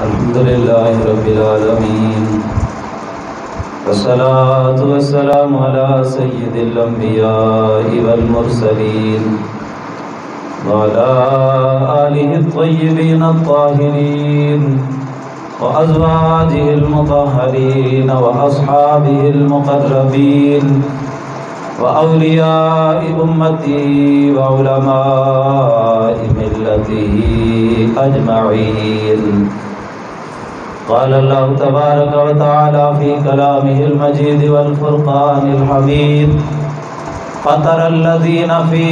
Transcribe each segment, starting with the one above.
الحمد لله رب العالمين والصلاة والسلام على سيد الأنبياء والمرسلين وعلى آله الطيبين الطاهرين وأزواجه المطهرين وأصحابه المقربين وأولياء أمته وعلماء ملته أجمعين. قال الله تبارك وتعالى في كلامه المجيد والفرقان الحميد: فترى الذين في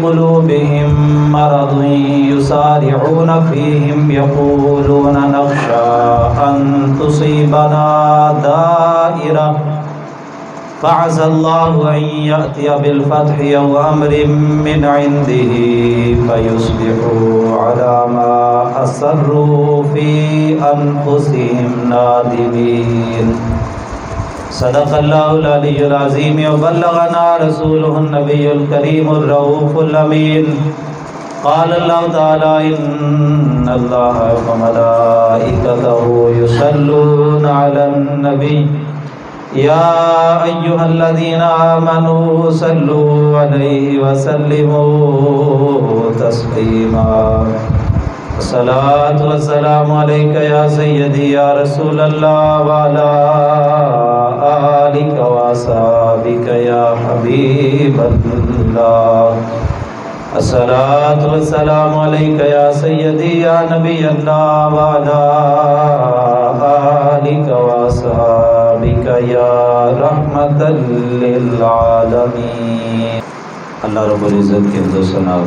قلوبهم مرض يسارعون فيهم يقولون نخشى أن تصيبنا دائرة فعسى الله أن يأتي بالفتح أو أمر من عنده فيصبحوا على ما أسروا في أنفسهم نادمين. صدق الله العلي العظيم وبلغنا رسوله النبي الكريم الرؤوف الأمين. قال الله تعالى: إن الله وملائكته يصلون على النبي يا أيها الذين آمنوا صلوا عليه وسلموا تسليما. الصلاة والسلام عليك يا سيدي يا رسول الله وعلى آلك وأصحابك يا حبيب الله. الصلاة والسلام عليك يا سيدي يا نبي الله وعلى آلك وأصحابك يا رحمة للعالمين. اللہ رب العزت کے حمد و ثنا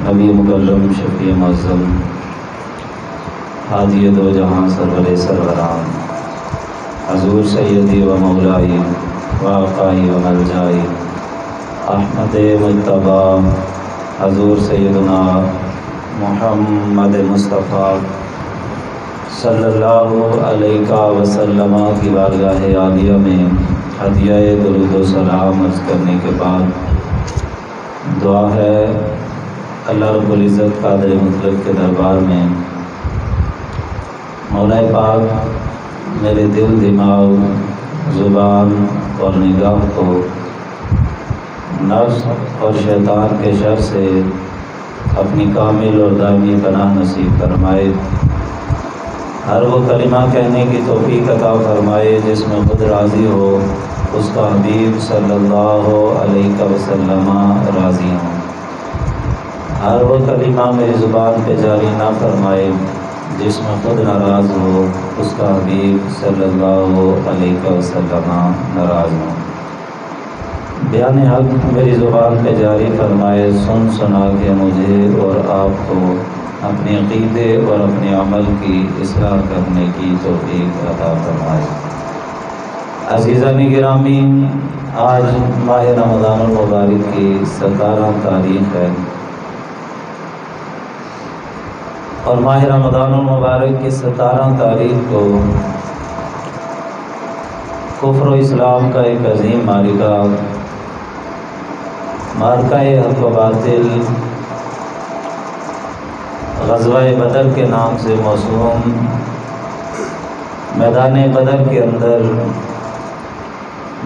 نبی مکرم شفیع معظم ہادی دو جہاں سرور سروران حضور سیدی و مولائی و آقائی و ملجائی احمد مجتبی حضور سیدنا محمد مصطفیٰ صلی اللہ علیہ وسلم کی بارگاہ عالیہ میں ہدیہ درود و سلام عرض کرنے کے بعد دعا ہے اللہ رب العزت قادر مطلق کے دربار میں مولا پاک میرے دل، دماغ، زبان اور نگاہ کو نفس اور شیطان کے شر سے اپنی کامل اور دائمی پناہ نصیب فرمائے. ہر وہ کلمہ کہنے کی توفیق عطا فرمائے جس میں خود راضی ہو، اس کا حبیب صلی اللہ علیہ وسلم راضی ہوں. ہر وہ کلمہ میری زبان پہ جاری نہ فرمائے جس میں خود ناراض ہو، اس کا حبیب صلی اللہ علیہ وسلم ناراض ہوں. بیان حق میری زبان پہ جاری فرمائے، سن سنا کے مجھے اور آپ کو اپنے عقیدے اور اپنے عمل کی اصلاح کرنے کی توفیق عطا فرمائے. عزیزان گرامی، آج ماہ رمضان المبارک کی 17 تاریخ ہے اور ماہ رمضان المبارک کی 17 تاریخ کو کفر و اسلام کا ایک عظیم مارکہ حق و باطل غزوہ بدر کے نام سے موسوم میدان بدر کے اندر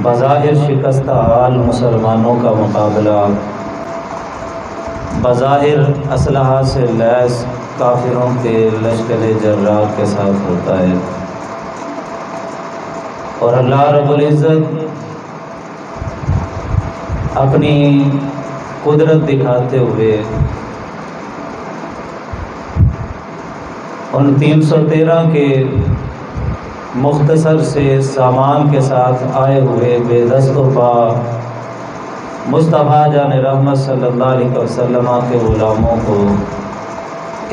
بظاہر شکستہ حال مسلمانوں کا مقابلہ بظاہر اسلحہ سے لیس کافروں کے لشکر جرار کے ساتھ ہوتا ہے، اور اللہ رب العزت اپنی قدرت دکھاتے ہوئے ان 313 کے مختصر سے سامان کے ساتھ آئے ہوئے بے دست و پا مصطفیٰ جان رحمت صلی اللہ علیہ وسلم کے غلاموں کو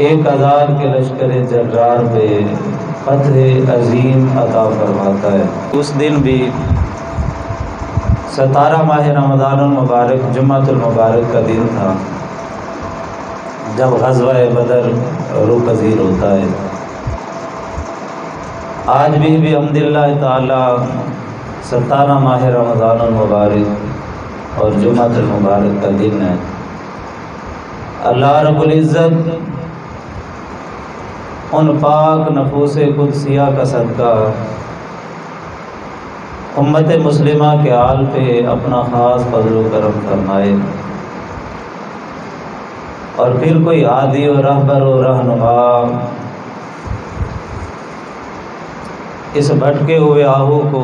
1000 کے لشکر جرار پہ فتح عظیم عطا فرماتا ہے. اس دن بھی 17 ماہ رمضان المبارک جمعۃ المبارک کا دن تھا جب غزوہ بدر روح پذیر ہوتا ہے. آج بھی بحمداللہ تعالی 17 ماہ رمضان المبارک اور جمعۃ المبارک کا دن ہے. اللہ رب العزت ان پاک نفوس قدسیہ کا صدقہ امت مسلمہ کے حال پہ اپنا خاص فضل و کرم فرمائے، اور پھر کوئی ہادی و رہبر و رہنما اس بھٹکے ہوئے آہو کو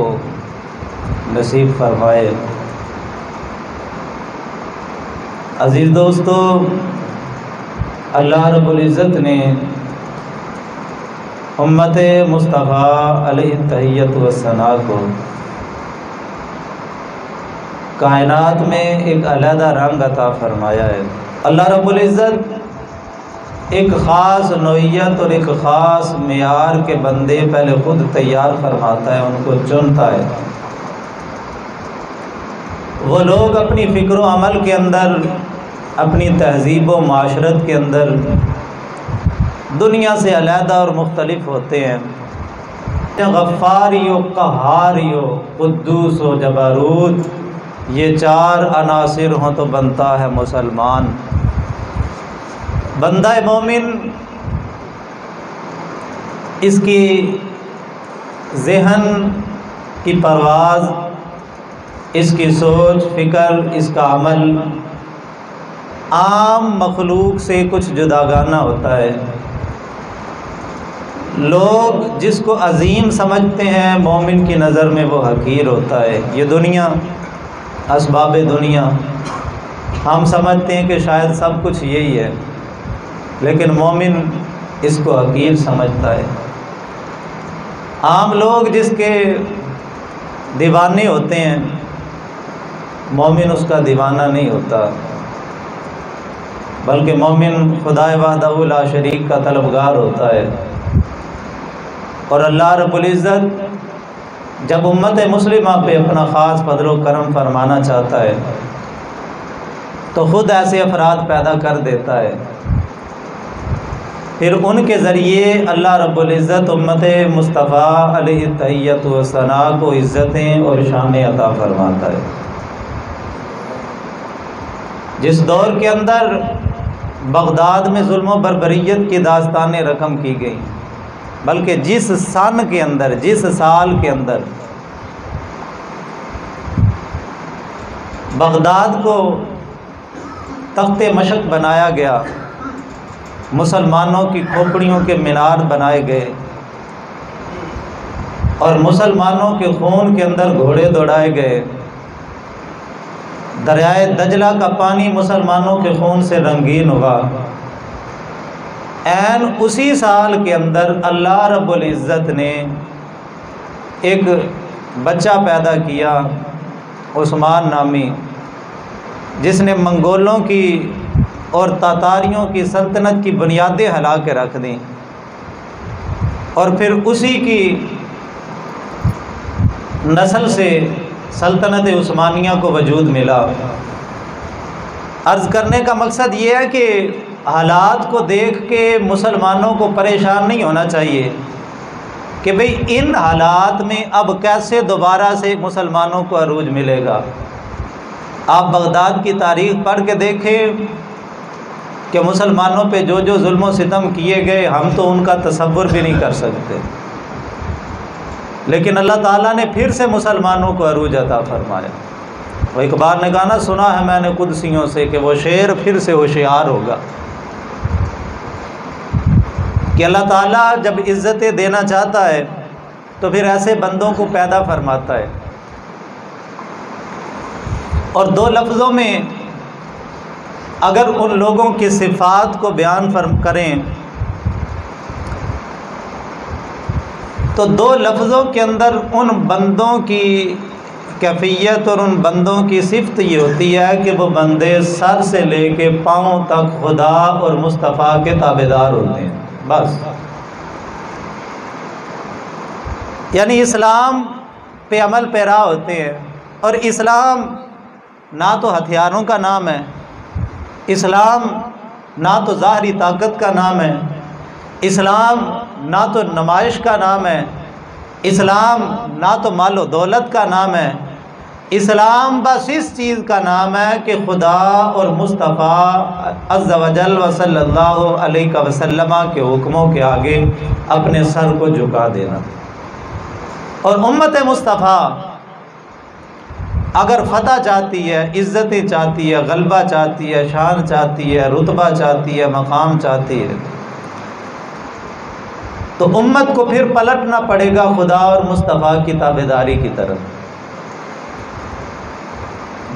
نصیب فرمائے۔ عزیز دوستو، اللہ رب العزت نے امت مصطفیٰ علیہ التحیۃ والثناء کو کائنات میں ایک علیحدہ رنگ عطا فرمایا ہے۔ اللہ رب العزت ایک خاص نوعیت اور ایک خاص معیار کے بندے پہلے خود تیار فرماتا ہے، ان کو چنتا ہے۔ وہ لوگ اپنی فکر و عمل کے اندر، اپنی تہذیب و معاشرت کے اندر دنیا سے علیحدہ اور مختلف ہوتے ہیں۔ غفاری و قہاری و قدوس و جبروت، یہ چار عناصر ہوں تو بنتا ہے مسلمان۔ بندہ مومن اس کی ذہن کی پرواز، اس کی سوچ فکر، اس کا عمل عام مخلوق سے کچھ جداگانہ ہوتا ہے۔ لوگ جس کو عظیم سمجھتے ہیں مومن کی نظر میں وہ حقیر ہوتا ہے۔ یہ دنیا، اسباب دنیا، ہم سمجھتے ہیں کہ شاید سب کچھ یہی ہے، لیکن مومن اس کو حقیر سمجھتا ہے۔ عام لوگ جس کے دیوانے ہوتے ہیں، مومن اس کا دیوانہ نہیں ہوتا، بلکہ مومن خدائے وحدہ لا شریک کا طلبگار ہوتا ہے۔ اور اللہ رب العزت جب امت مسلمہ پہ اپنا خاص فضل و کرم فرمانا چاہتا ہے تو خود ایسے افراد پیدا کر دیتا ہے، پھر ان کے ذریعے اللہ رب العزت امت مصطفیٰ علیہ التحیۃ والثناء کو عزتیں اور شانیں عطا فرماتا ہے۔ جس دور کے اندر بغداد میں ظلم و بربریت کی داستانیں رقم کی گئیں، بلکہ جس سن کے اندر، جس سال کے اندر بغداد کو تخت مشق بنایا گیا، مسلمانوں کی کھوپڑیوں کے مینار بنائے گئے اور مسلمانوں کے خون کے اندر گھوڑے دوڑائے گئے، دریائے دجلہ کا پانی مسلمانوں کے خون سے رنگین ہوا، عین اسی سال کے اندر اللہ رب العزت نے ایک بچہ پیدا کیا عثمان نامی، جس نے منگولوں کی اور تاتاریوں کی سلطنت کی بنیادیں ہلا کے رکھ دیں، اور پھر اسی کی نسل سے سلطنت عثمانیہ کو وجود ملا۔ عرض کرنے کا مقصد یہ ہے کہ حالات کو دیکھ کے مسلمانوں کو پریشان نہیں ہونا چاہیے کہ بھئی ان حالات میں اب کیسے دوبارہ سے مسلمانوں کو عروج ملے گا۔ آپ بغداد کی تاریخ پڑھ کے دیکھیں کہ مسلمانوں پہ جو جو ظلم و ستم کیے گئے، ہم تو ان کا تصور بھی نہیں کر سکتے، لیکن اللہ تعالیٰ نے پھر سے مسلمانوں کو عروج عطا فرمایا۔ وہ اقبال نے کہا نا، سنا ہے میں نے قدسیوں سے کہ وہ شعر پھر سے ہوشیار ہوگا، کہ اللہ تعالیٰ جب عزتیں دینا چاہتا ہے تو پھر ایسے بندوں کو پیدا فرماتا ہے۔ اور دو لفظوں میں اگر ان لوگوں کی صفات کو بیان کریں تو دو لفظوں کے اندر ان بندوں کی کیفیت اور ان بندوں کی صفت یہ ہوتی ہے کہ وہ بندے سر سے لے کے پاؤں تک خدا اور مصطفیٰ کے تابعدار ہوتے ہیں، بس۔ یعنی اسلام پہ عمل پیرا ہوتے ہیں، اور اسلام نہ تو ہتھیاروں کا نام ہے، اسلام نہ تو ظاہری طاقت کا نام ہے، اسلام نہ تو نمائش کا نام ہے، اسلام نہ تو مال و دولت کا نام ہے، اسلام بس اس چیز کا نام ہے کہ خدا اور مصطفیٰ عز و جل و صلی اللہ علیہ وسلم کے حکموں کے آگے اپنے سر کو جھکا دینا. اور امت مصطفیٰ اگر فتح چاہتی ہے، عزتیں چاہتی ہے، غلبہ چاہتی ہے، شان چاہتی ہے، رتبہ چاہتی ہے، مقام چاہتی ہے، تو امت کو پھر پلٹنا پڑے گا خدا اور مصطفیٰ کی تابعداری کی طرف.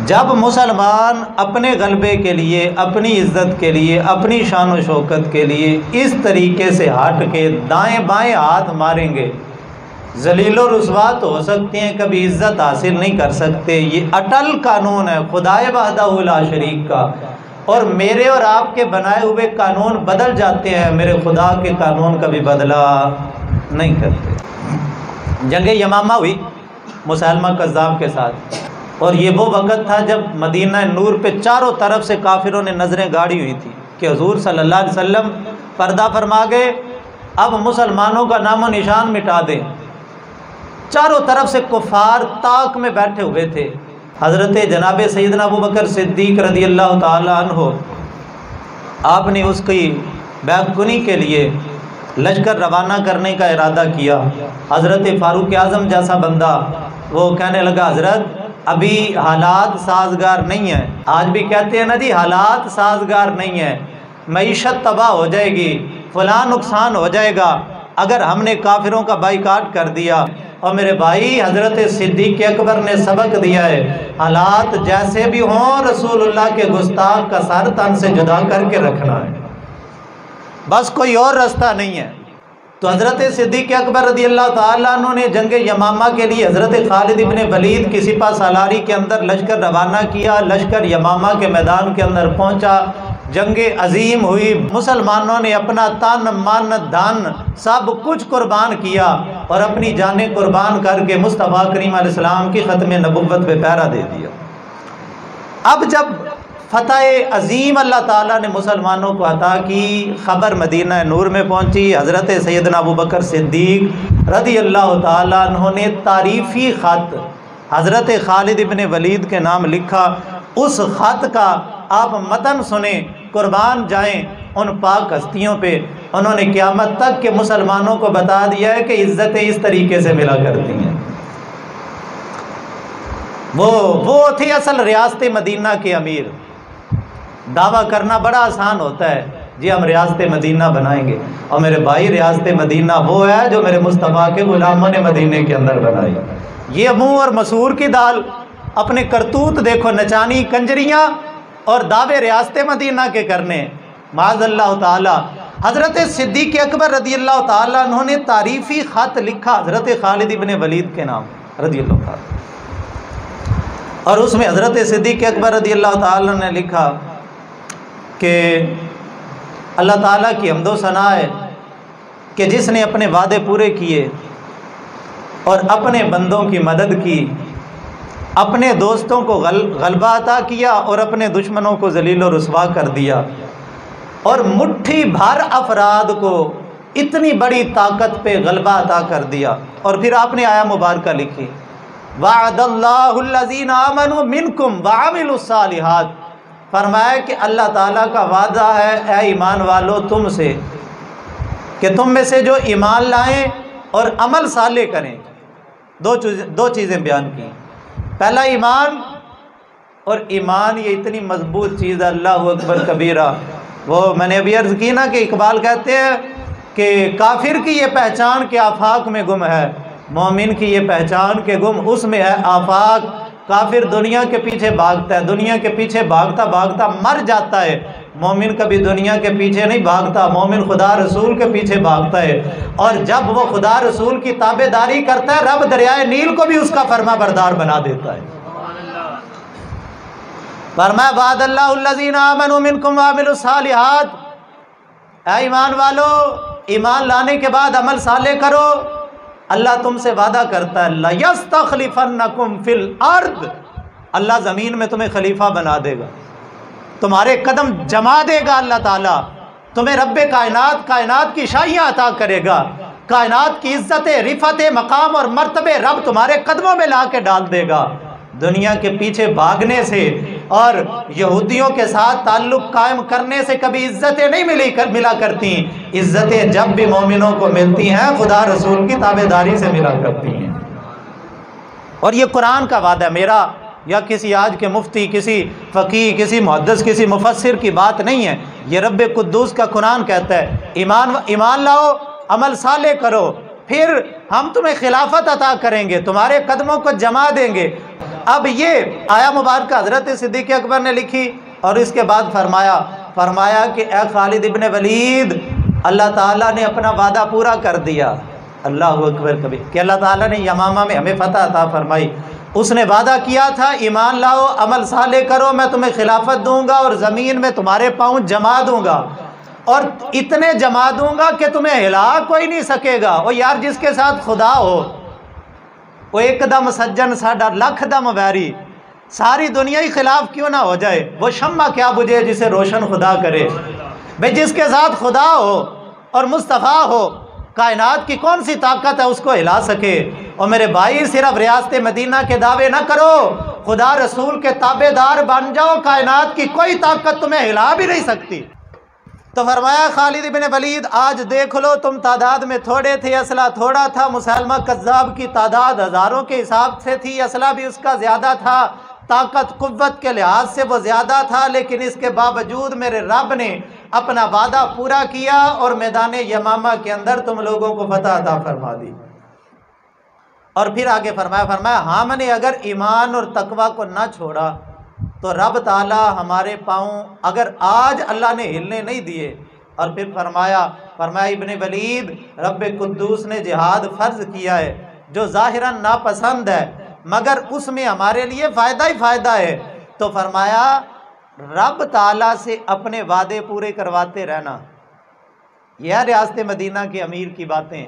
جب مسلمان اپنے غلبے کے لیے، اپنی عزت کے لیے، اپنی شان و شوکت کے لیے اس طریقے سے ہٹ کے دائیں بائیں ہاتھ ماریں گے، ذلیل و رسوا تو ہو سکتے ہیں، کبھی عزت حاصل نہیں کر سکتے. یہ اٹل قانون ہے خدائے وحدہ لا شریک کا. اور میرے اور آپ کے بنائے ہوئے قانون بدل جاتے ہیں، میرے خدا کے قانون کبھی بدلا نہیں کرتے. جنگ یمامہ ہوئی مسیلمہ کذاب کے ساتھ، اور یہ وہ وقت تھا جب مدینہ نور پہ چاروں طرف سے کافروں نے نظریں گاڑی ہوئی تھی کہ حضور صلی اللہ علیہ وسلم پردہ فرما گئے، اب مسلمانوں کا نام و نشان مٹا دیں. چاروں طرف سے کفار طاق میں بیٹھے ہوئے تھے. حضرت جناب سیدنا ابوبکر صدیق رضی اللہ تعالی عنہ، آپ نے اس کی بیعت کنی کے لیے لشکر روانہ کرنے کا ارادہ کیا. حضرت فاروق اعظم جیسا بندہ وہ کہنے لگا حضرت ابھی حالات سازگار نہیں ہیں. آج بھی کہتے ہیں نا جی حالات سازگار نہیں ہیں، معیشت تباہ ہو جائے گی، فلاں نقصان ہو جائے گا اگر ہم نے کافروں کا بائیکاٹ کر دیا. اور میرے بھائی حضرت صدیق اکبر نے سبق دیا ہے، حالات جیسے بھی ہوں رسول اللہ کے گستاخ کا سر تن سے جدا کر کے رکھنا ہے، بس کوئی اور راستہ نہیں ہے. تو حضرت صدیق اکبر رضی اللہ تعالیٰ عنہ نے جنگ یمامہ کے لیے حضرت خالد ابن ولید کی سپہ سالاری کے اندر لشکر روانہ کیا. لشکر یمامہ کے میدان کے اندر پہنچا، جنگ عظیم ہوئی. مسلمانوں نے اپنا تن من دھن سب کچھ قربان کیا اور اپنی جانیں قربان کر کے مصطفیٰ کریم علیہ السلام کی ختم نبوت پہ پہرا دے دیا. اب جب فتح عظیم اللہ تعالیٰ نے مسلمانوں کو عطا کی، خبر مدینہ نور میں پہنچی. حضرت سیدنا ابوبکر صدیق رضی اللہ تعالیٰ عنہ نے تعریفی خط حضرت خالد ابن ولید کے نام لکھا. اس خط کا آپ متن سنیں، قربان جائیں ان پاک ہستیوں پہ. انہوں نے قیامت تک کے مسلمانوں کو بتا دیا ہے کہ عزتیں اس طریقے سے ملا کرتی ہیں. وہ تھے اصل ریاست مدینہ کے امیر. دعویٰ کرنا بڑا آسان ہوتا ہے، جی ہم ریاست مدینہ بنائیں گے، اور میرے بھائی ریاست مدینہ وہ ہے جو میرے مصطفیٰ کے غلاموں نے مدینے کے اندر بنائی. یہ منہ اور مسور کی دال، اپنے کرتوت دیکھو، نچانی کنجریاں اور دعوے ریاست مدینہ کے کرنے، معاذ اللہ تعالی. حضرت صدیق اکبر رضی اللہ تعالیٰ انہوں نے تعریفی خط لکھا حضرت خالد ابن ولید کے نام رضی اللہ تعالیٰ، اور اس میں حضرت صدیق اکبر رضی اللہ تعالیٰ نے لکھا کہ اللہ تعالیٰ کی حمد و ثنا ہے کہ جس نے اپنے وعدے پورے کیے اور اپنے بندوں کی مدد کی، اپنے دوستوں کو غلبہ عطا کیا اور اپنے دشمنوں کو ذلیل و رسوا کر دیا، اور مٹھی بھر افراد کو اتنی بڑی طاقت پہ غلبہ عطا کر دیا. اور پھر آپ نے آیا مبارکہ لکھی، وعد اللہ الذین آمنوا منکم وعملوا الصالحات. فرمایا کہ اللہ تعالیٰ کا وعدہ ہے اے ایمان والو تم سے کہ تم میں سے جو ایمان لائیں اور عمل صالح کریں. دو چیزیں بیان کی، پہلا ایمان، اور ایمان یہ اتنی مضبوط چیز ہے، اللہ اکبر کبیرہ. وہ میں نے ابھی عرض کی نا کہ اقبال کہتے ہیں کہ کافر کی یہ پہچان کہ آفاق میں گم ہے، مومن کی یہ پہچان کہ گم اس میں ہے آفاق. کافر دنیا کے پیچھے بھاگتا ہے، دنیا کے پیچھے بھاگتا بھاگتا مر جاتا ہے. مومن کبھی دنیا کے پیچھے نہیں بھاگتا، مومن خدا رسول کے پیچھے بھاگتا ہے. اور جب وہ خدا رسول کی تابع داری کرتا ہے، رب دریائے نیل کو بھی اس کا فرما بردار بنا دیتا ہے. فرمایا وعد اللہ الذین آمنوا منکم وعملوا الصالحات، اے ایمان والو ایمان لانے کے بعد عمل صالح کرو. اللہ تم سے وعدہ کرتا ہے لَيَسْتَخْلِفَنَّكُمْ فِي الْأَرْضِ، اللہ زمین میں تمہیں خلیفہ بنا دے گا، تمہارے قدم جما دے گا. اللہ تعالیٰ تمہیں رب کائنات کی شاہیاں عطا کرے گا. کائنات کی عزت، رفعت، مقام اور مرتبے رب تمہارے قدموں میں لا کے ڈال دے گا. دنیا کے پیچھے بھاگنے سے اور یہودیوں کے ساتھ تعلق قائم کرنے سے کبھی عزتیں نہیں ملا کرتی، عزتیں جب بھی مومنوں کو ملتی ہیں خدا رسول کی تابعداری سے ملا کرتی ہیں۔ اور یہ قرآن کا وعدہ میرا یا کسی آج کے مفتی، کسی فقیہ، کسی محدث، کسی مفسر کی بات نہیں ہے، یہ رب قدوس کا قرآن کہتا ہے ایمان لاؤ، عمل صالح کرو، پھر ہم تمہیں خلافت عطا کریں گے، تمہارے قدموں کو جما دیں گے۔ اب یہ آیا مبارکہ حضرت صدیق اکبر نے لکھی اور اس کے بعد فرمایا کہ اے خالد ابن ولید، اللہ تعالیٰ نے اپنا وعدہ پورا کر دیا۔ اللہ اکبر کبھی کہ اللہ تعالیٰ نے یمامہ میں ہمیں فتح عطا فرمائی، اس نے وعدہ کیا تھا ایمان لاؤ، عمل صالح کرو، میں تمہیں خلافت دوں گا اور زمین میں تمہارے پاؤں جما دوں گا، اور اتنے جما دوں گا کہ تمہیں ہلا کوئی نہیں سکے گا۔ اور یار جس کے ساتھ خدا ہو وہ ایک دم سجن ساڈا لکھ دم ویری، ساری دنیا ہی خلاف کیوں نہ ہو جائے، وہ شمع کیا بجھے جسے روشن خدا کرے۔ بھئی جس کے ساتھ خدا ہو اور مصطفیٰ ہو، کائنات کی کون سی طاقت ہے اس کو ہلا سکے؟ اور میرے بھائی صرف ریاست مدینہ کے دعوے نہ کرو، خدا رسول کے تابع دار بن جاؤ، کائنات کی کوئی طاقت تمہیں ہلا بھی نہیں سکتی۔ تو فرمایا خالد بن ولید آج دیکھ لو، تم تعداد میں تھوڑے تھے، اسلحہ تھوڑا تھا، مسلمہ کذاب کی تعداد ہزاروں کے حساب سے تھی، اسلحہ بھی اس کا زیادہ تھا، طاقت قوت کے لحاظ سے وہ زیادہ تھا، لیکن اس کے باوجود میرے رب نے اپنا وعدہ پورا کیا اور میدان یمامہ کے اندر تم لوگوں کو فتح عطا فرما دی۔ اور پھر آگے فرمایا ہم نے اگر ایمان اور تقوی کو نہ چھوڑا تو رب تعالی ہمارے پاؤں اگر آج اللہ نے ہلنے نہیں دیے۔ اور پھر فرمایا ابن ولید، رب قدوس نے جہاد فرض کیا ہے جو ظاہراً ناپسند ہے مگر اس میں ہمارے لیے فائدہ ہی فائدہ ہے۔ تو فرمایا رب تعالیٰ سے اپنے وعدے پورے کرواتے رہنا، یہ ریاست مدینہ کے امیر کی باتیں۔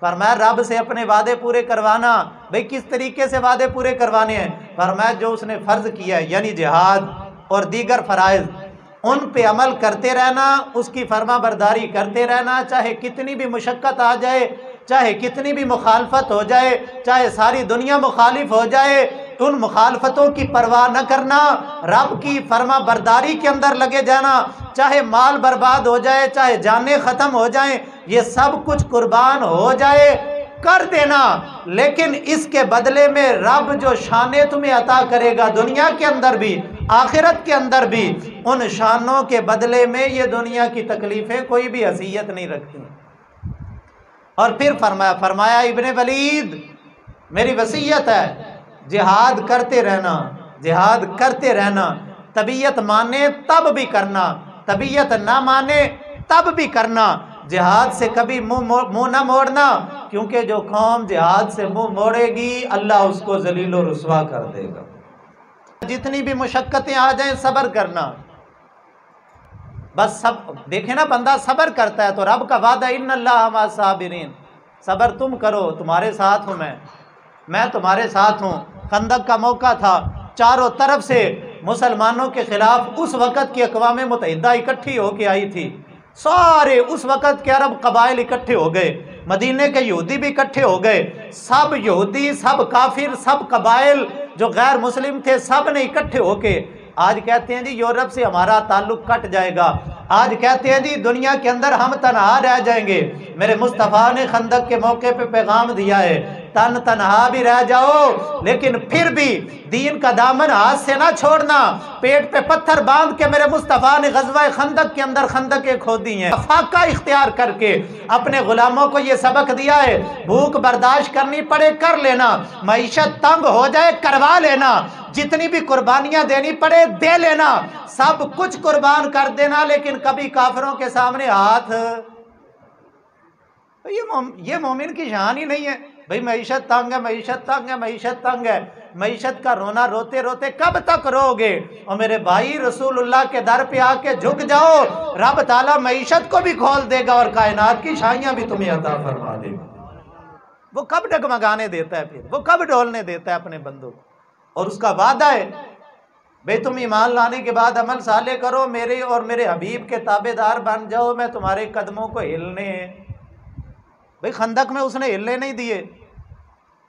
فرمایا رب سے اپنے وعدے پورے کروانا، بھئی کس طریقے سے وعدے پورے کروانے ہیں؟ فرمایا جو اس نے فرض کیا ہے یعنی جہاد اور دیگر فرائض، ان پہ عمل کرتے رہنا، اس کی فرما برداری کرتے رہنا، چاہے کتنی بھی مشقت آ جائے، چاہے کتنی بھی مخالفت ہو جائے، چاہے ساری دنیا مخالف ہو جائے، ان مخالفتوں کی پرواہ نہ کرنا، رب کی فرما برداری کے اندر لگے جانا، چاہے مال برباد ہو جائے، چاہے جانیں ختم ہو جائیں، یہ سب کچھ قربان ہو جائے کر دینا، لیکن اس کے بدلے میں رب جو شانیں تمہیں عطا کرے گا دنیا کے اندر بھی آخرت کے اندر بھی، ان شانوں کے بدلے میں یہ دنیا کی تکلیفیں کوئی بھی حیثیت نہیں رکھتی۔ اور پھر فرمایا ابن ولید میری وصیت ہے جہاد کرتے رہنا، جہاد کرتے رہنا، طبیعت مانے تب بھی کرنا، طبیعت نہ مانے تب بھی کرنا، جہاد سے کبھی منہ نہ موڑنا، کیونکہ جو قوم جہاد سے منہ موڑے گی اللہ اس کو ذلیل و رسوا کر دے گا۔ جتنی بھی مشقتیں آ جائیں صبر کرنا، بس دیکھیں نا بندہ صبر کرتا ہے تو رب کا وعدہ ان اللہ مع الصابرین، صبر تم کرو، تمہارے ساتھ ہوں میں تمہارے ساتھ ہوں۔ خندق کا موقع تھا، چاروں طرف سے مسلمانوں کے خلاف اس وقت کی اقوام متحدہ اکٹھی ہو کے آئی تھی، سارے اس وقت کے عرب قبائل اکٹھے ہو گئے، مدینے کے یہودی بھی اکٹھے ہو گئے، سب یہودی، سب کافر، سب قبائل جو غیر مسلم تھے سب نے اکٹھے ہو کے آج کہتے ہیں جی یورپ سے ہمارا تعلق کٹ جائے گا، آج کہتے ہیں جی دنیا کے اندر ہم تنہا رہ جائیں گے۔ میرے مصطفیٰ نے خندق کے موقع پہ پیغام دیا ہے تنہا بھی رہ جاؤ لیکن پھر بھی دین کا دامن ہاتھ سے نہ چھوڑنا، پیٹ پہ پتھر باندھ کے میرے مصطفیٰ نے غزوہ خندق کے اندر خندقیں کھودی ہیں، فاقہ اختیار کر کے اپنے غلاموں کو یہ سبق دیا ہے، بھوک برداشت کرنی پڑے کر لینا، معیشت تنگ ہو جائے کروا لینا، جتنی بھی قربانیاں دینی پڑے دے لینا، سب کچھ قربان کر دینا، لیکن کبھی کافروں کے سامنے ہاتھ، یہ مومن کی شان ہی نہیں ہے۔ بھئی معیشت تنگ ہے، معیشت تنگ ہے، معیشت تنگ ہے، معیشت کا رونا روتے روتے کب تک رو گے؟ اور میرے بھائی رسول اللہ کے در پہ آ کے جھک جاؤ، رب تعالیٰ معیشت کو بھی کھول دے گا اور کائنات کی شائیاں بھی تمہیں عطا فرما دے گا۔ وہ کب ڈگمگانے دیتا ہے، پھر وہ کب ڈھولنے دیتا ہے اپنے بندوں کو، اور اس کا وعدہ ہے بھئی تم ایمان لانے کے بعد عمل صالح کرو، میرے اور میرے حبیب کے تابع دار بن جاؤ، میں تمہارے قدموں کو ہلنے ہیں۔ بھئی خندق میں اس نے ہلنے نہیں دیے،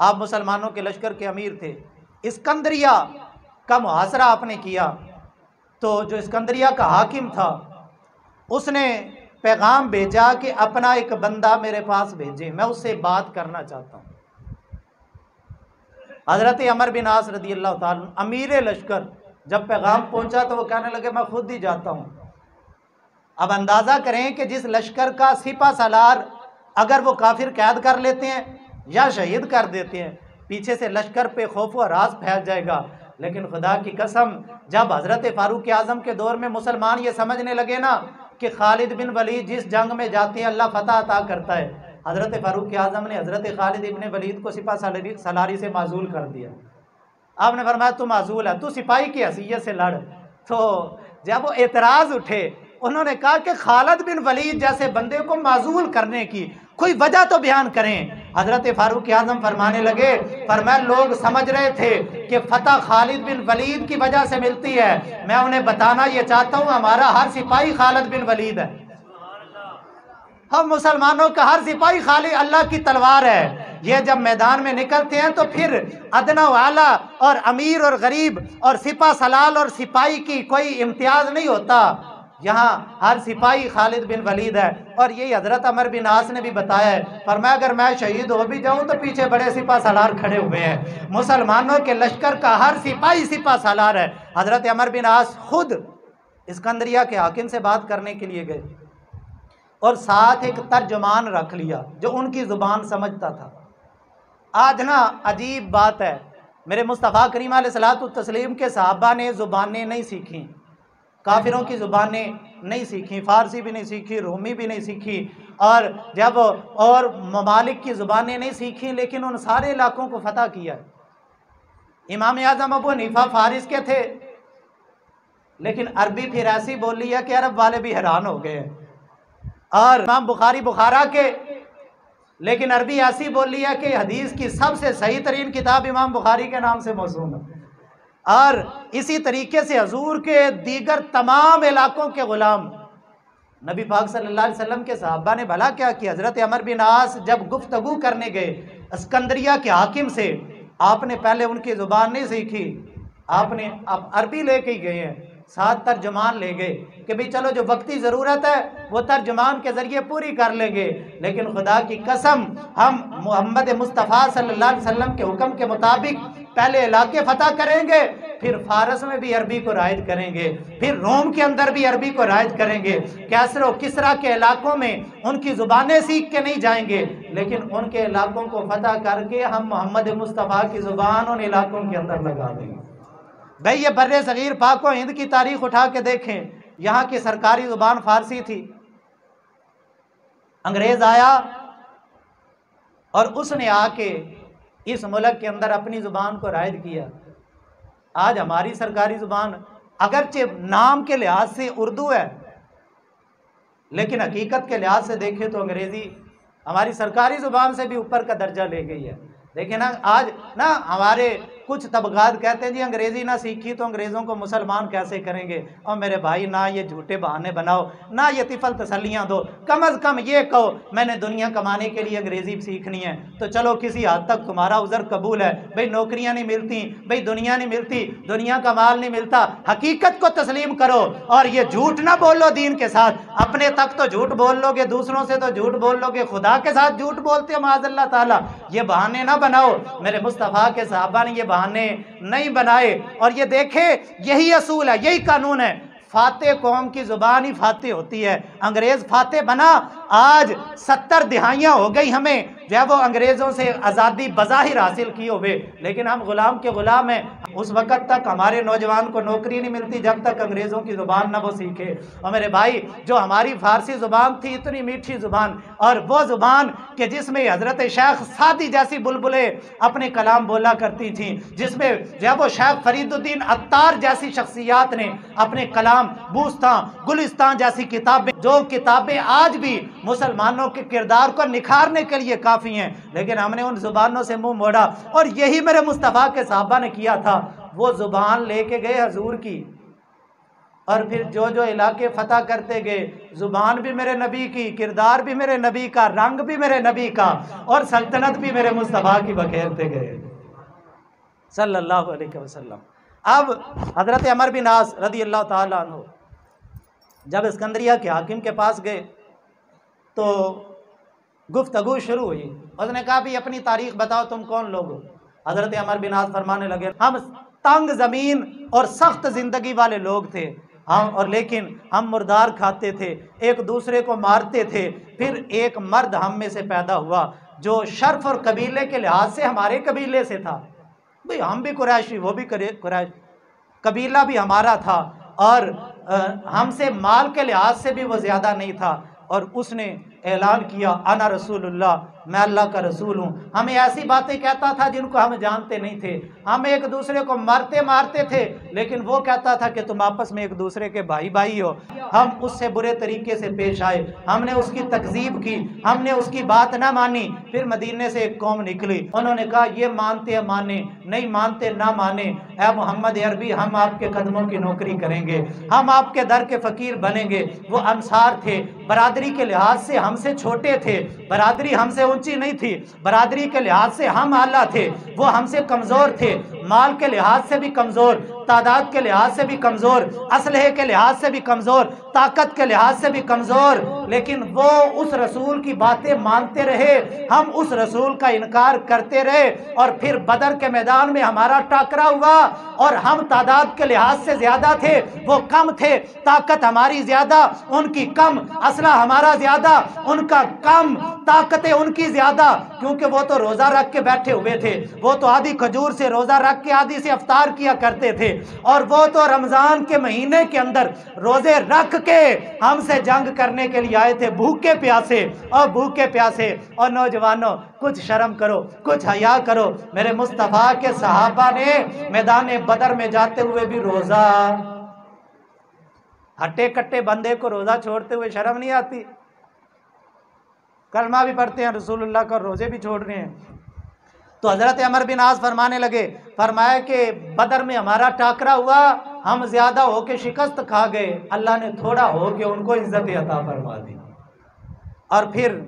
آپ مسلمانوں کے لشکر کے امیر تھے، اسکندریہ کا محاصرہ آپ نے کیا، تو جو اسکندریہ کا حاکم تھا اس نے پیغام بھیجا کہ اپنا ایک بندہ میرے پاس بھیجیں، میں اس سے بات کرنا چاہتا ہوں۔ حضرت عمر بن عاص رضی اللہ تعالیٰ امیر لشکر، جب پیغام پہنچا تو وہ کہنے لگے میں خود ہی جاتا ہوں۔ اب اندازہ کریں کہ جس لشکر کا سپہ سالار اگر وہ کافر قید کر لیتے ہیں یا شہید کر دیتے ہیں، پیچھے سے لشکر پہ خوف و ہراس پھیل جائے گا۔ لیکن خدا کی قسم جب حضرت فاروق اعظم کے دور میں مسلمان یہ سمجھنے لگے نا کہ خالد بن ولید جس جنگ میں جاتے ہیں اللہ فتح عطا کرتا ہے، حضرت فاروق اعظم نے حضرت خالد بن ولید کو سپہ سالاری سے معزول کر دیا۔ آپ نے فرمایا تو معزول ہے، تو سپاہی کی حیثیت سے لڑ۔ تو جب وہ اعتراض اٹھے انہوں نے کہا کہ خالد بن ولید جیسے بندے کو معزول کرنے کی کوئی وجہ تو بیان کریں۔ حضرت فاروق اعظم فرمانے لگے، فرمایا لوگ سمجھ رہے تھے کہ فتح خالد بن ولید کی وجہ سے ملتی ہے، میں انہیں بتانا یہ چاہتا ہوں ہمارا ہر سپاہی خالد بن ولید ہے۔ ہم مسلمانوں کا ہر سپاہی خالد اللہ کی تلوار ہے۔ یہ جب میدان میں نکلتے ہیں تو پھر ادنا و اعلیٰ اور امیر اور غریب اور سپہ سالار اور سپاہی کی کوئی امتیاز نہیں ہوتا، یہاں ہر سپاہی خالد بن ولید ہے۔ اور یہی حضرت عمر بن عاص نے بھی بتایا ہے، فرمایا اگر میں شہید ہو بھی جاؤں تو پیچھے بڑے سپہ سالار کھڑے ہوئے ہیں۔ مسلمانوں کے لشکر کا ہر سپاہی سپہ سالار ہے۔ حضرت عمر بن عاص خود اسکندریہ کے حاکم سے بات کرنے کے لیے گئے اور ساتھ ایک ترجمان رکھ لیا جو ان کی زبان سمجھتا تھا۔ آج نا عجیب بات ہے، میرے مصطفیٰ کریم علیہ الصلوۃ والتسلیم کے صحابہ نے زبانیں نہیں سیکھیں، کافروں کی زبانیں نہیں سیکھیں، فارسی بھی نہیں سیکھی، رومی بھی نہیں سیکھی، اور ممالک کی زبانیں نہیں سیکھیں، لیکن ان سارے علاقوں کو فتح کیا ہے۔ امام اعظم ابو حنیفہ فارس کے تھے، لیکن عربی پھر ایسی بولی ہے کہ عرب والے بھی حیران ہو گئے ہیں۔ اور امام بخاری بخارا کے، لیکن عربی ایسی بولی ہے کہ حدیث کی سب سے صحیح ترین کتاب امام بخاری کے نام سے موسوم ہے۔ اور اسی طریقے سے حضور کے دیگر تمام علاقوں کے غلام، نبی پاک صلی اللہ علیہ وسلم کے صحابہ نے بھلا کیا کہ حضرت عمر بن عاص جب گفتگو کرنے گئے اسکندریہ کے حاکم سے، آپ نے پہلے ان کی زبان نہیں سیکھی، آپ نے عربی لے کے گئے ہیں، ساتھ ترجمان لے گئے کہ بھئی چلو جو وقتی ضرورت ہے وہ ترجمان کے ذریعے پوری کر لیں گے، لیکن خدا کی قسم ہم محمد مصطفیٰ صلی اللہ علیہ وسلم کے حکم کے مطابق پہلے علاقے فتح کریں گے، پھر فارس میں بھی عربی کو رائج کریں گے، پھر روم کے اندر بھی عربی کو رائج کریں گے، کیسر و کسرا کے علاقوں میں ان کی زبانیں سیکھ کے نہیں جائیں گے، لیکن ان کے علاقوں کو فتح کر کے ہم محمد مصطفیٰ کی زبان ان علاقوں کے اندر لگا دیں گے۔ بھئی یہ بر صغیر پاک و ہند کی تاریخ اٹھا کے دیکھیں، یہاں کی سرکاری زبان فارسی تھی، انگریز آیا اور اس نے آ کے اس ملک کے اندر اپنی زبان کو رائج کیا۔ آج ہماری سرکاری زبان اگرچہ نام کے لحاظ سے اردو ہے، لیکن حقیقت کے لحاظ سے دیکھیں تو انگریزی ہماری سرکاری زبان سے بھی اوپر کا درجہ لے گئی ہے۔ دیکھیں نا آج نا ہمارے کچھ طبقات کہتے ہیں جی انگریزی نہ سیکھی تو انگریزوں کو مسلمان کیسے کریں گے، اور میرے بھائی نہ یہ جھوٹے بہانے بناؤ، نہ یہ طفل تسلیاں دو، کم از کم یہ کہو میں نے دنیا کمانے کے لیے انگریزی سیکھنی ہے تو چلو کسی حد تک تمہارا عذر قبول ہے، بھئی نوکریاں نہیں ملتی، بھئی دنیا نہیں ملتی، دنیا کا مال نہیں ملتا، حقیقت کو تسلیم کرو اور یہ جھوٹ نہ بولو دین کے ساتھ، اپنے تک تو جھوٹ بول لو گے، دوسروں سے تو جھوٹ بول لو گے، خدا کے ساتھ جھوٹ بولتے ہو معاذ اللہ تعالیٰ، یہ بہانے نہ بناؤ۔ میرے مصطفیٰ کے صحابہ نے یہ بہانے نہیں بنائے، اور یہ دیکھیں یہی اصول ہے، یہی قانون ہے، فاتح قوم کی زبان ہی فاتح ہوتی ہے۔ انگریز فاتح بنا، آج 70 دہائیاں ہو گئی ہمیں جو ہے وہ انگریزوں سے آزادی بظاہر حاصل کی ہوئے، لیکن ہم غلام کے غلام ہیں۔ اس وقت تک ہمارے نوجوان کو نوکری نہیں ملتی جب تک انگریزوں کی زبان نہ وہ سیکھے۔ اور میرے بھائی جو ہماری فارسی زبان تھی، اتنی میٹھی زبان، اور وہ زبان کہ جس میں حضرت شیخ سعدی جیسی بلبلیں اپنے کلام بولا کرتی تھیں، جس میں جو ہے وہ شیخ فرید الدین عطار جیسی شخصیات نے اپنے کلام بوستان گلستان جیسی کتابیں، جو کتابیں آج بھی مسلمانوں کے کردار کو نکھارنے کے لیے کافی ہیں، لیکن ہم نے ان زبانوں سے منہ موڑا، اور یہی میرے مصطفیٰ کے صحابہ نے کیا تھا۔ وہ زبان لے کے گئے حضور کی، اور پھر جو جو علاقے فتح کرتے گئے، زبان بھی میرے نبی کی، کردار بھی میرے نبی کا، رنگ بھی میرے نبی کا، اور سلطنت بھی میرے مصطفیٰ کی بکھیرتے گئے صلی اللہ علیہ وسلم۔ اب حضرت عمر بن عاص رضی اللہ تعالیٰ عنہ جب اسکندریہ کے حاکم کے پاس گئے تو گفتگو شروع ہوئی۔ اس نے کہا بھی اپنی تاریخ بتاؤ، تم کون لوگ ہو؟ حضرت عمر بن عاص فرمانے لگے ہم تنگ زمین اور سخت زندگی والے لوگ تھے، اور لیکن ہم مردار کھاتے تھے، ایک دوسرے کو مارتے تھے۔ پھر ایک مرد ہم میں سے پیدا ہوا جو شرف اور قبیلے کے لحاظ سے ہمارے قبیلے سے تھا، بھئی ہم بھی قریشی، وہ بھی قریش، قبیلہ بھی ہمارا تھا، اور ہم سے مال کے لحاظ سے بھی وہ زیادہ نہیں تھا، اور اس نے اعلان کیا انا رسول اللہ، میں اللہ کا رسول ہوں۔ ہمیں ایسی باتیں کہتا تھا جن کو ہم جانتے نہیں تھے، ہم ایک دوسرے کو مارتے تھے، لیکن وہ کہتا تھا کہ تم آپس میں ایک دوسرے کے بھائی بھائی ہو۔ ہم اس سے برے طریقے سے پیش آئے، ہم نے اس کی تکذیب کی، ہم نے اس کی بات نہ مانی۔ پھر مدینے سے ایک قوم نکلی، انہوں نے کہا یہ مانتے ہیں مانیں، نہیں مانتے نہ مانیں، اے محمد عربی ہم آپ کے قدموں کی نوکری کریں گے، ہم آپ کے در کے فقیر بنیں گے۔ وہ انصار تھے، برادری کے لحاظ سے ہم سے چھوٹے تھے، برادری ہم سے اونچی نہیں تھی، برادری کے لحاظ سے ہم اعلیٰ تھے، وہ ہم سے کمزور تھے، مال کے لحاظ سے بھی کمزور، تعداد کے لحاظ سے بھی کمزور، اسلحے کے لحاظ سے بھی کمزور، طاقت کے لحاظ سے بھی کمزور، لیکن وہ اس رسول کی باتیں مانتے رہے، ہم اس رسول کا انکار کرتے رہے، اور پھر بدر کے میدان میں ہمارا ٹاکرا ہوا، اور ہم تعداد کے لحاظ سے زیادہ تھے، وہ کم تھے، طاقت ہماری زیادہ ان کی کم، اسلحہ ہمارا زیادہ ان کا کم، طاقتیں ان کی زیادہ، کیونکہ وہ تو روزہ رکھ کے بیٹھے ہوئے تھے، وہ تو آدھی کھجور سے روزہ رکھ کے آدھی سے افطار کیا کرتے تھے، اور وہ تو رمضان کے مہینے کے اندر روزے رکھ کے ہم سے جنگ کرنے کے لیے آئے تھے، بھوکے پیاسے۔ اور نوجوانوں کچھ شرم کرو، کچھ حیا کرو، میرے مصطفیٰ کے صحابہ نے میدان بدر میں جاتے ہوئے بھی روزہ، ہٹے کٹے بندے کو روزہ چھوڑتے ہوئے شرم نہیں آتی؟ کلمہ بھی پڑھتے ہیں رسول اللہ کا، روزے بھی چھوڑ رہے ہیں۔ تو حضرت عمر بن عاص فرمانے لگے، فرمایا کہ بدر میں ہمارا ٹاکرا ہوا، ہم زیادہ ہو کے شکست کھا گئے، اللہ نے تھوڑا ہو کے ان کو عزت عطا فرما دی۔ اور پھر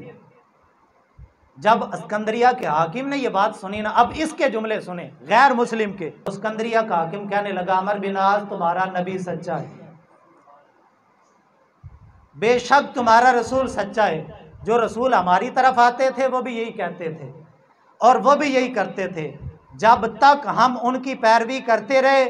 جب اسکندریہ کے حاکم نے یہ بات سنی نا، اب اس کے جملے سنے غیر مسلم کے، اسکندریہ کا حاکم کہنے لگا عمر بن عاص تمہارا نبی سچا ہے، بے شک تمہارا رسول سچا ہے، جو رسول ہماری طرف آتے تھے وہ بھی یہی کہتے تھے اور وہ بھی یہی کرتے تھے، جب تک ہم ان کی پیروی کرتے رہے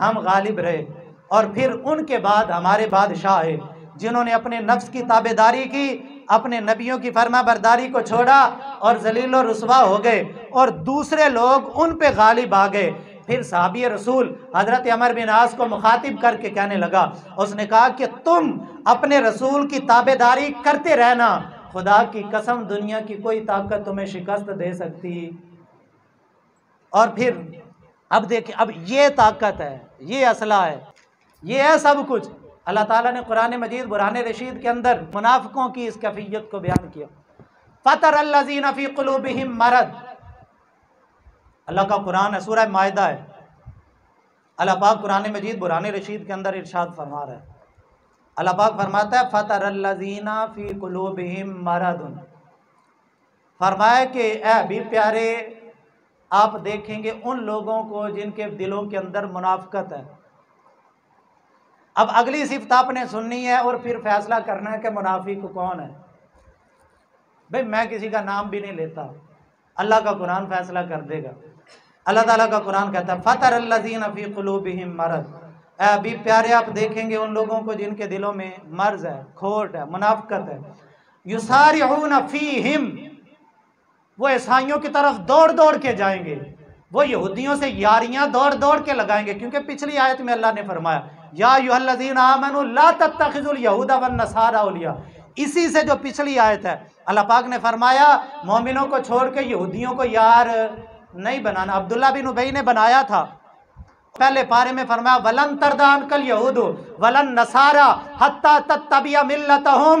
ہم غالب رہے، اور پھر ان کے بعد ہمارے بادشاہ آئے جنہوں نے اپنے نفس کی تابعداری کی، اپنے نبیوں کی فرما برداری کو چھوڑا اور ذلیل و رسوا ہو گئے، اور دوسرے لوگ ان پہ غالب آ گئے۔ پھر صحابی رسول حضرت عمر بن عاص کو مخاطب کر کے کہنے لگا، اس نے کہا کہ تم اپنے رسول کی تابعداری کرتے رہنا، خدا کی قسم دنیا کی کوئی طاقت تمہیں شکست دے سکتی۔ اور پھر اب دیکھیں، اب یہ طاقت ہے، یہ اسلحہ ہے، یہ ہے سب کچھ۔ اللہ تعالیٰ نے قرآن مجید برہان رشید کے اندر منافقوں کی اس کیفیت کو بیان کیا، فَتَرَ الَّذِينَ فِي قُلُوبِهِم مَرَضٌ، اللہ کا قرآن ہے، سورہ مائدہ ہے، اللہ پاک قرآن مجید برہان رشید کے اندر ارشاد فرما رہا ہے، اللہ پاک فرماتا ہے فَتَرَ الَّذِينَ فِي قُلُوبِهِم مَرَضٌ، فرمایا کہ اے بھی پیارے آپ دیکھیں گے ان لوگوں کو جن کے دلوں کے اندر منافقت ہے۔ اب اگلی صفت آپ نے سننی ہے اور پھر فیصلہ کرنا ہے کہ منافق کون ہے۔ بھئی میں کسی کا نام بھی نہیں لیتا، اللہ کا قرآن فیصلہ کر دے گا۔ اللہ تعالیٰ کا قرآن کہتا ہے فَتَرَ الَّذِينَ فِي قُلُوبِهِم مَرَضٌ، اے ابھی پیارے آپ دیکھیں گے ان لوگوں کو جن کے دلوں میں مرض ہے، کھوٹ ہے، منافقت ہے، يُسَارِعُونَ فِيهِمْ، وہ عیسائیوں کی طرف دوڑ دوڑ کے جائیں گے، وہ یہودیوں سے یاریاں دوڑ دوڑ کے لگائیں گے، کیونکہ پچھلی آیت میں اللہ نے فرمایا یا ایھا الذین آمنوا لا تتخذوا اليہود والنصارى اولیاء، اسی سے جو پچھلی آیت ہے اللہ پاک نے فرمایا مومنوں کو چھوڑ کے یہودیوں کو یار نہیں بنانا۔ عبداللہ بن ابی نے بنایا تھا، پہلے پارے میں فرمایا وَلَن تَرْضَىٰ عَنْكَ الْيَهُودُ وَلَا النَّصَارَىٰ حَتَّىٰ تَتَّبِعَ مِلَّتَهُمْ،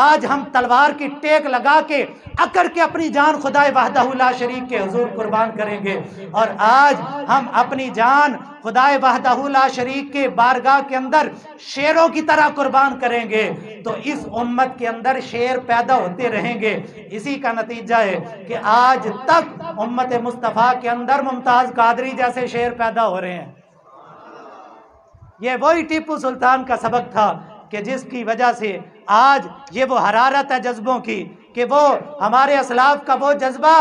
آج ہم تلوار کی ٹیک لگا کے اکڑ کے اپنی جان خدائے وحدہ لا شریک کے حضور قربان کریں گے، اور آج ہم اپنی جان خدائے وحدہ لا شریک کے بارگاہ کے اندر شیروں کی طرح قربان کریں گے، تو اس امت کے اندر شیر پیدا ہوتے رہیں گے۔ اسی کا نتیجہ ہے کہ آج تک امت مصطفیٰ کے اندر ممتاز قادری جیسے شیر پیدا ہو رہے ہیں۔ یہ وہی ٹیپو سلطان کا سبق تھا کہ جس کی وجہ سے آج یہ وہ حرارت ہے جذبوں کی، کہ وہ ہمارے اسلاف کا وہ جذبہ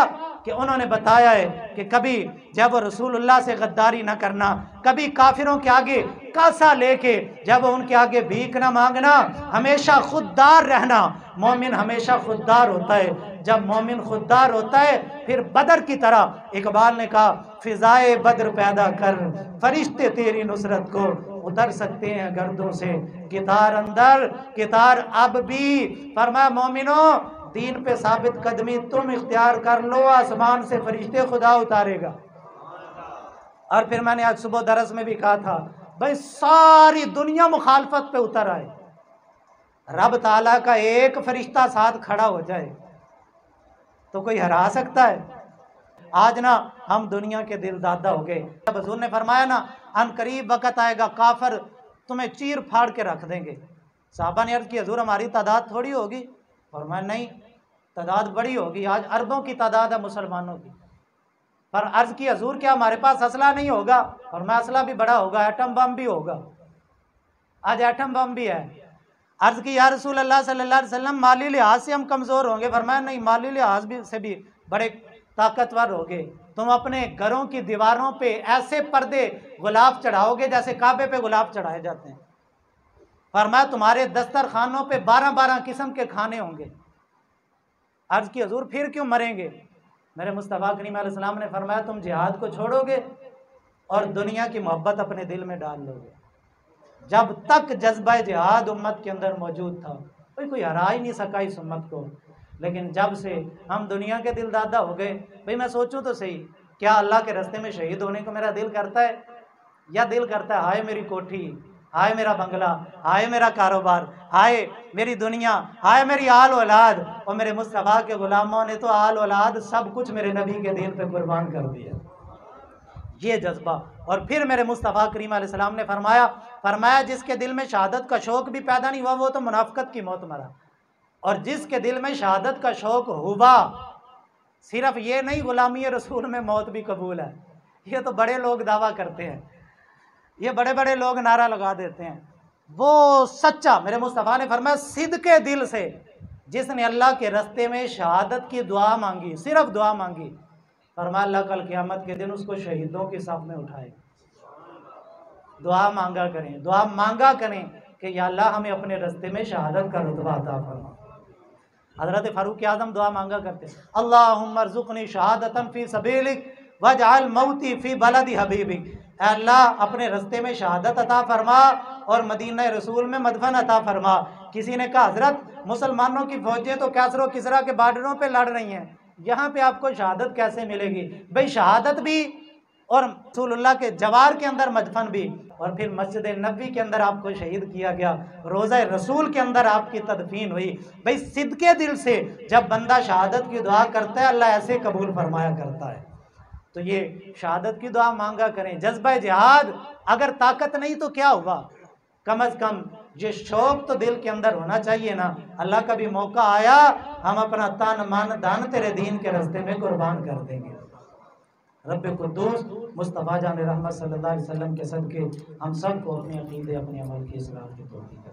کہ انہوں نے بتایا ہے کہ کبھی جب رسول اللہ سے غداری نہ کرنا، کبھی کافروں کے آگے کاسا لے کے جب ان کے آگے بھیک نہ مانگنا، ہمیشہ خوددار رہنا۔ مومن ہمیشہ خوددار ہوتا ہے، جب مومن خوددار ہوتا ہے پھر بدر کی طرح اقبال نے کہا فضائے بدر پیدا کر، فرشتے تیری نصرت کو اتر سکتے ہیں گردوں سے، کتار اندر کتار اب بھی۔ فرمایا مومنوں دین پہ ثابت قدمی تم اختیار کر لو، آسمان سے فرشتے خدا اتارے گا۔ اور پھر میں نے آج صبح درس میں بھی کہا تھا بھائی ساری دنیا مخالفت پہ اتر آئے، رب تعالیٰ کا ایک فرشتہ ساتھ کھڑا ہو جائے تو کوئی ہرا سکتا ہے؟ آج نا ہم دنیا کے دل دادا ہو گئے۔ جب حضور نے فرمایا نا ان قریب وقت آئے گا کافر تمہیں چیر پھاڑ کے رکھ دیں گے، صحابہ نے عرض کی حضور ہماری تعداد تھوڑی ہوگی؟ فرمایا نہیں تعداد بڑی ہوگی، آج اربوں کی تعداد ہے مسلمانوں کی۔ پر عرض کی حضور کیا ہمارے پاس اسلحہ نہیں ہوگا؟ فرمایا اسلحہ بھی بڑا ہوگا، ایٹم بم بھی ہوگا، آج ایٹم بم بھی ہے۔ عرض کی یا رسول اللہ صلی اللہ علیہ وسلم مالی لحاظ سے ہم کمزور ہوں گے؟ فرمایا نہیں مالی لحاظ سے بھی بڑے طاقتور ہوگے، تم اپنے گھروں کی دیواروں پہ ایسے پردے غلاف چڑھاؤ گے جیسے کعبے پہ غلاف چڑھائے جاتے ہیں۔ فرمایا تمہارے دسترخوانوں پہ 12 قسم کے کھانے ہوں گے۔ عرض کی حضور پھر کیوں مریں گے؟ میرے مصطفیٰ کریم علیہ السلام نے فرمایا تم جہاد کو چھوڑو گے اور دنیا کی محبت اپنے دل میں ڈال لو گے۔ جب تک جذبہ جہاد امت کے اندر موجود تھا کوئی ہرا ہی نہیں سکا اس امت کو، لیکن جب سے ہم دنیا کے دل دادا ہو گئے، بھئی میں سوچوں تو صحیح، کیا اللہ کے راستے میں شہید ہونے کو میرا دل کرتا ہے؟ یا دل کرتا ہے ہائے میری کوٹھی، ہائے میرا بنگلہ، ہائے میرا کاروبار، ہائے میری دنیا، ہائے میری آل اولاد؟ اور میرے مصطفیٰ کے غلاموں نے تو آل اولاد سب کچھ میرے نبی کے دین پہ قربان کر دیا۔ یہ جذبہ، اور پھر میرے مصطفیٰ کریم علیہ السلام نے فرمایا جس کے دل میں شہادت کا شوق بھی پیدا نہیں ہوا وہ تو منافقت کی موت مرا، اور جس کے دل میں شہادت کا شوق ہوا، صرف یہ نہیں غلامی رسول میں موت بھی قبول ہے، یہ تو بڑے لوگ دعویٰ کرتے ہیں، یہ بڑے بڑے لوگ نعرہ لگا دیتے ہیں، وہ سچا میرے مصطفیٰ نے فرمایا صدقے دل سے جس نے اللہ کے راستے میں شہادت کی دعا مانگی، صرف دعا مانگی، فرمایا اللہ کل قیامت کے دن اس کو شہیدوں کی صف میں اٹھائے۔ دعا مانگا کریں کہ یا اللہ ہمیں اپنے راستے میں شہادت کا رتبہ عطا فرما۔ حضرت فاروق اعظم دعا مانگا کرتے اللہم ارزقنی شہادتا فی سبیلک واجعل موتی فی بلد حبیبک، اے اللہ اپنے راستے میں شہادت عطا فرما اور مدینہ رسول میں مدفن عطا فرما۔ کسی نے کہا حضرت مسلمانوں کی فوجیں تو کیسر و کسریٰ کے بارڈروں پہ لڑ رہی ہیں، یہاں پہ آپ کو شہادت کیسے ملے گی؟ بھئی شہادت بھی اور رسول اللہ کے جوار کے اندر مدفن بھی، اور پھر مسجد نبوی کے اندر آپ کو شہید کیا گیا، روضہ رسول کے اندر آپ کی تدفین ہوئی۔ بھئی صدقے دل سے جب بندہ شہادت کی دعا کرتا ہے اللہ ایسے قبول فرمایا کرتا ہے۔ تو یہ شہادت کی دعا مانگا کریں۔ جذبہ جہاد اگر طاقت نہیں تو کیا ہوا؟ کم از کم یہ شوق تو دل کے اندر ہونا چاہیے نا، اللہ کا بھی موقع آیا ہم اپنا تن من دھن تیرے دین کے راستے میں قربان کر دیں گے۔ رب قدوس مصطفیٰ جان رحمت صلی اللہ علیہ وسلم کے صدقے ہم سب کو اپنے عقیدے اپنے عمل کی اصلاح کی توفیق